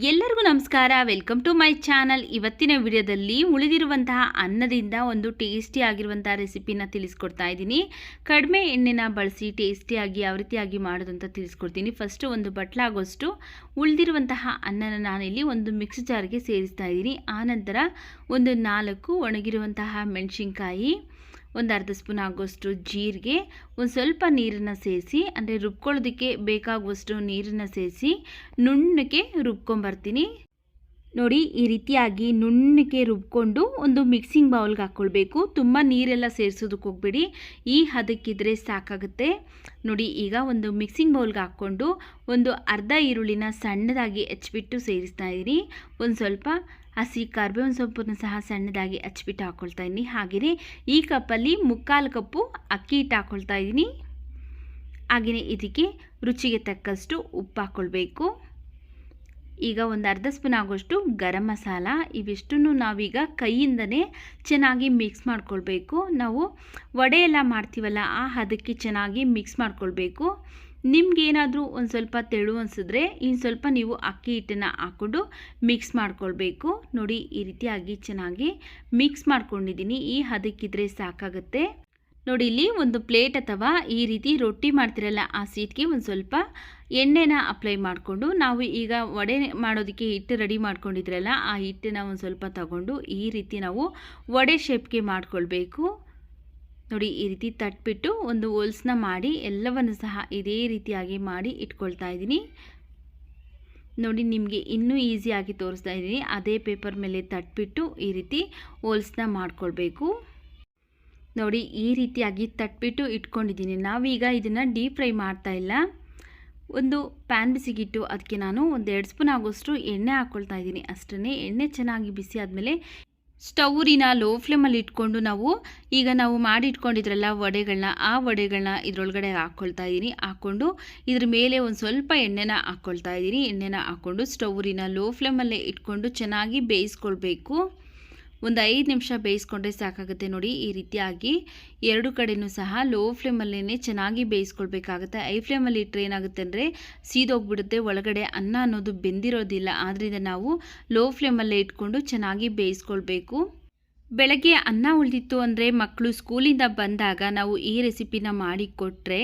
ಎಲ್ಲರಿಗೂ ನಮಸ್ಕಾರ. Welcome to my channel. ಇವತ್ತಿನ ವಿಡಿಯೋದಲ್ಲಿ ಉಳಿದಿರುವಂತಹ ಅನ್ನದಿಂದ ಒಂದು ಟೇಸ್ಟಿ ಆಗಿರುವಂತಹ ರೆಸಿಪಿನ ತಿಳಿಸ್ಕೊಡ್ತಾ ಇದ್ದೀನಿ. ಕಡಿಮೆ ಎಣ್ಣೆನ ಬಳಸಿ ಟೇಸ್ಟಿಯಾಗಿ ಯಾವ ರೀತಿಯಾಗಿ ಮಾಡೋದು ಅಂತ ತಿಳಿಸ್ಕೊಡ್ತೀನಿ. ಫಸ್ಟು ಒಂದು ಬಟ್ಲಾಗೋಷ್ಟು ಉಳಿದಿರುವಂತಹ ಅನ್ನನ ನಾನಿಲ್ಲಿ ಒಂದು ಮಿಕ್ಸ್ ಜಾರ್ಗೆ ಸೇರಿಸ್ತಾ ಇದ್ದೀನಿ. ಆನಂತರ ಒಂದು 4 ಒಣಗಿರುವಂತಹ ಮೆಣಸಿನ್ಕಾಯಿ, ಒಂದು ಅರ್ಧ ಸ್ಪೂನ್ ಆಗೋಷ್ಟು ಜೀರಿಗೆ, ಒಂದು ಸ್ವಲ್ಪ ನೀರನ್ನು ಸೇರಿಸಿ, ಅಂದರೆ ರುಬ್ಕೊಳ್ಳೋದಕ್ಕೆ ಬೇಕಾಗುವಷ್ಟು ನೀರನ್ನು ಸೇರಿಸಿ ನುಣ್ಣಗೆ ರುಬ್ಕೊಂಬರ್ತೀನಿ. ನೋಡಿ, ಈ ರೀತಿಯಾಗಿ ನುಣ್ಣಗೆ ರುಬ್ಕೊಂಡು ಒಂದು ಮಿಕ್ಸಿಂಗ್ ಬೌಲ್ಗೆ ಹಾಕ್ಕೊಳ್ಬೇಕು. ತುಂಬ ನೀರೆಲ್ಲ ಸೇರಿಸೋದಕ್ಕೆ ಹೋಗಬೇಡಿ, ಈ ಹದಕ್ಕಿದ್ರೆ ಸಾಕಾಗುತ್ತೆ. ನೋಡಿ, ಈಗ ಒಂದು ಮಿಕ್ಸಿಂಗ್ ಬೌಲ್ಗೆ ಹಾಕ್ಕೊಂಡು ಒಂದು ಅರ್ಧ ಈರುಳ್ಳಿನ ಸಣ್ಣದಾಗಿ ಹೆಚ್ಚಿಬಿಟ್ಟು ಸೇರಿಸ್ತಾ ಇದ್ದೀನಿ. ಒಂದು ಸ್ವಲ್ಪ ಹಸಿ ಕರಿಬೇವಿನ ಸೊಪ್ಪನ್ನು ಸಹ ಸಣ್ಣದಾಗಿ ಹಚ್ಬಿಟ್ಟು ಹಾಕ್ಕೊಳ್ತಾ ಇದ್ದೀನಿ. ಹಾಗೆಯೇ ಈ ಕಪ್ಪಲ್ಲಿ 3/4 ಕಪ್ಪು ಅಕ್ಕಿ ಹಿಟ್ಟು ಹಾಕ್ಕೊಳ್ತಾ ಇದ್ದೀನಿ. ಹಾಗೆಯೇ ಇದಕ್ಕೆ ರುಚಿಗೆ ತಕ್ಕಷ್ಟು ಉಪ್ಪು ಹಾಕ್ಕೊಳ್ಬೇಕು. ಈಗ ಒಂದು ಅರ್ಧ ಸ್ಪೂನ್ ಆಗೋಷ್ಟು ಗರಂ ಮಸಾಲ. ಇವಿಷ್ಟನ್ನು ನಾವೀಗ ಕೈಯಿಂದನೇ ಚೆನ್ನಾಗಿ ಮಿಕ್ಸ್ ಮಾಡ್ಕೊಳ್ಬೇಕು. ನಾವು ವಡೆ ಎಲ್ಲ ಮಾಡ್ತೀವಲ್ಲ, ಆ ಹದಕ್ಕೆ ಚೆನ್ನಾಗಿ ಮಿಕ್ಸ್ ಮಾಡ್ಕೊಳ್ಬೇಕು. ನಿಮಗೇನಾದರೂ ಒಂದು ಸ್ವಲ್ಪ ತೆಳು ಅನಿಸಿದ್ರೆ ಇನ್ನು ಸ್ವಲ್ಪ ನೀವು ಅಕ್ಕಿ ಹಿಟ್ಟನ್ನು ಹಾಕ್ಕೊಂಡು ಮಿಕ್ಸ್ ಮಾಡ್ಕೊಳ್ಬೇಕು. ನೋಡಿ, ಈ ರೀತಿಯಾಗಿ ಚೆನ್ನಾಗಿ ಮಿಕ್ಸ್ ಮಾಡ್ಕೊಂಡಿದ್ದೀನಿ. ಈ ಹದಕ್ಕಿದ್ರೆ ಸಾಕಾಗುತ್ತೆ. ನೋಡಿ, ಇಲ್ಲಿ ಒಂದು ಪ್ಲೇಟ್ ಅಥವಾ ಈ ರೀತಿ ರೊಟ್ಟಿ ಮಾಡ್ತಿರಲ್ಲ ಆ ಸೀಟ್ಗೆ ಒಂದು ಸ್ವಲ್ಪ ಎಣ್ಣೆನ ಅಪ್ಲೈ ಮಾಡಿಕೊಂಡು, ನಾವು ಈಗ ವಡೆ ಮಾಡೋದಕ್ಕೆ ಹಿಟ್ಟು ರೆಡಿ ಮಾಡ್ಕೊಂಡಿದ್ರಲ್ಲ ಆ ಹಿಟ್ಟನ್ನು ಒಂದು ಸ್ವಲ್ಪ ತಗೊಂಡು ಈ ರೀತಿ ನಾವು ವಡೆ ಶೇಪ್ಗೆ ಮಾಡ್ಕೊಳ್ಬೇಕು. ನೋಡಿ, ಈ ರೀತಿ ತಟ್ಬಿಟ್ಟು ಒಂದು ಹೋಲ್ಸ್ನ ಮಾಡಿ ಎಲ್ಲವನ್ನು ಸಹ ಇದೇ ರೀತಿಯಾಗಿ ಮಾಡಿ ಇಟ್ಕೊಳ್ತಾ ಇದ್ದೀನಿ. ನೋಡಿ, ನಿಮಗೆ ಇನ್ನೂ ಈಸಿಯಾಗಿ ತೋರಿಸ್ತಾ ಇದ್ದೀನಿ. ಅದೇ ಪೇಪರ್ ಮೇಲೆ ತಟ್ಬಿಟ್ಟು ಈ ರೀತಿ ಹೋಲ್ಸ್ನ ಮಾಡ್ಕೊಳ್ಬೇಕು. ನೋಡಿ, ಈ ರೀತಿಯಾಗಿ ತಟ್ಬಿಟ್ಟು ಇಟ್ಕೊಂಡಿದ್ದೀನಿ. ನಾವೀಗ ಇದನ್ನು ಡೀಪ್ ಫ್ರೈ ಮಾಡ್ತಾ ಇಲ್ಲ. ಒಂದು ಪ್ಯಾನ್ ಬಿಸಿಗಿಟ್ಟು ಅದಕ್ಕೆ ನಾನು ಒಂದು 2 ಸ್ಪೂನ್ ಆಗೋಷ್ಟು ಎಣ್ಣೆ ಹಾಕ್ಕೊಳ್ತಾ ಇದ್ದೀನಿ. ಅಷ್ಟೇ. ಎಣ್ಣೆ ಚೆನ್ನಾಗಿ ಬಿಸಿ ಆದಮೇಲೆ ಸ್ಟವ್ನ ಲೋ ಫ್ಲೇಮಲ್ಲಿ ಇಟ್ಕೊಂಡು ನಾವು ಮಾಡಿ ಇಟ್ಕೊಂಡಿದ್ರಲ್ಲ ವಡೆಗಳನ್ನ, ಆ ವಡೆಗಳನ್ನ ಇದರೊಳಗಡೆ ಹಾಕ್ಕೊಳ್ತಾ ಇದ್ದೀನಿ. ಹಾಕ್ಕೊಂಡು ಇದ್ರ ಮೇಲೆ ಒಂದು ಸ್ವಲ್ಪ ಎಣ್ಣೆನ ಹಾಕ್ಕೊಳ್ತಾ ಇದ್ದೀನಿ. ಎಣ್ಣೆನ ಹಾಕ್ಕೊಂಡು ಸ್ಟವ್ನ ಲೋ ಫ್ಲೇಮಲ್ಲೇ ಇಟ್ಕೊಂಡು ಚೆನ್ನಾಗಿ ಬೇಯಿಸ್ಕೊಳ್ಬೇಕು. ಒಂದು 5 ನಿಮಿಷ ಬೇಯಿಸ್ಕೊಂಡ್ರೆ ಸಾಕಾಗುತ್ತೆ. ನೋಡಿ, ಈ ರೀತಿಯಾಗಿ ಎರಡು ಕಡೆಯೂ ಸಹ ಲೋ ಫ್ಲೇಮಲ್ಲೇ ಚೆನ್ನಾಗಿ ಬೇಯಿಸ್ಕೊಳ್ಬೇಕಾಗುತ್ತೆ. ಐ ಫ್ಲೇಮಲ್ಲಿ ಇಟ್ಟರೆ ಏನಾಗುತ್ತೆ ಅಂದರೆ ಸೀದೋಗ್ಬಿಡುತ್ತೆ, ಒಳಗಡೆ ಅನ್ನ ಅನ್ನೋದು ಬೆಂದಿರೋದಿಲ್ಲ. ಆದ್ದರಿಂದ ನಾವು ಲೋ ಫ್ಲೇಮಲ್ಲೇ ಇಟ್ಕೊಂಡು ಚೆನ್ನಾಗಿ ಬೇಯಿಸ್ಕೊಳ್ಬೇಕು. ಬೆಳಗ್ಗೆ ಅನ್ನ ಉಳಿದಿತ್ತು ಅಂದರೆ ಮಕ್ಕಳು ಸ್ಕೂಲಿಂದ ಬಂದಾಗ ನಾವು ಈ ರೆಸಿಪಿನ ಮಾಡಿ ಕೊಟ್ಟರೆ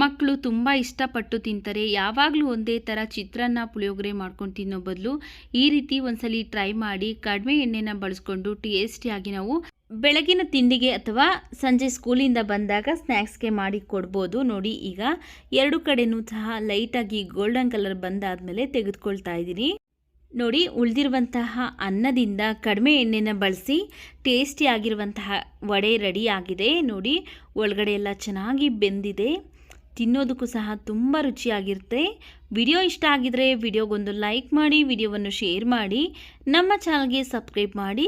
ಮಕ್ಕಳು ತುಂಬ ಇಷ್ಟಪಟ್ಟು ತಿಂತಾರೆ. ಯಾವಾಗಲೂ ಒಂದೇ ಥರ ಚಿತ್ರಾನ್ನ ಪುಳಿಯೋಗರೆ ಮಾಡ್ಕೊಂಡು ತಿನ್ನೋ ಬದಲು ಈ ರೀತಿ ಒಂದ್ಸಲಿ ಟ್ರೈ ಮಾಡಿ. ಕಡಿಮೆ ಎಣ್ಣೆನ ಬಳಸ್ಕೊಂಡು ಟೇಸ್ಟಿಯಾಗಿ ನಾವು ಬೆಳಗಿನ ತಿಂಡಿಗೆ ಅಥವಾ ಸಂಜೆ ಸ್ಕೂಲಿಂದ ಬಂದಾಗ ಸ್ನ್ಯಾಕ್ಸ್ಗೆ ಮಾಡಿ ಕೊಡ್ಬೋದು. ನೋಡಿ, ಈಗ ಎರಡು ಕಡೆಯೂ ಸಹ ಲೈಟಾಗಿ ಗೋಲ್ಡನ್ ಕಲರ್ ಬಂದಾದಮೇಲೆ ತೆಗೆದುಕೊಳ್ತಾ ಇದ್ದೀನಿ. ನೋಡಿ, ಉಳಿದಿರುವಂತಹ ಅನ್ನದಿಂದ ಕಡಿಮೆ ಎಣ್ಣೆನ ಬಳಸಿ ಟೇಸ್ಟಿಯಾಗಿರುವಂತಹ ವಡೆ ರೆಡಿ ಆಗಿದೆ. ನೋಡಿ, ಒಳಗಡೆ ಎಲ್ಲ ಚೆನ್ನಾಗಿ ಬೆಂದಿದೆ. ತಿನ್ನೋದಕ್ಕೂ ಸಹ ತುಂಬ ರುಚಿಯಾಗಿರುತ್ತೆ. ವಿಡಿಯೋ ಇಷ್ಟ ಆಗಿದರೆ ವಿಡಿಯೋಗೊಂದು ಲೈಕ್ ಮಾಡಿ, ವಿಡಿಯೋವನ್ನು ಶೇರ್ ಮಾಡಿ, ನಮ್ಮ ಚಾನಲ್ಗೆ ಸಬ್ಸ್ಕ್ರೈಬ್ ಮಾಡಿ.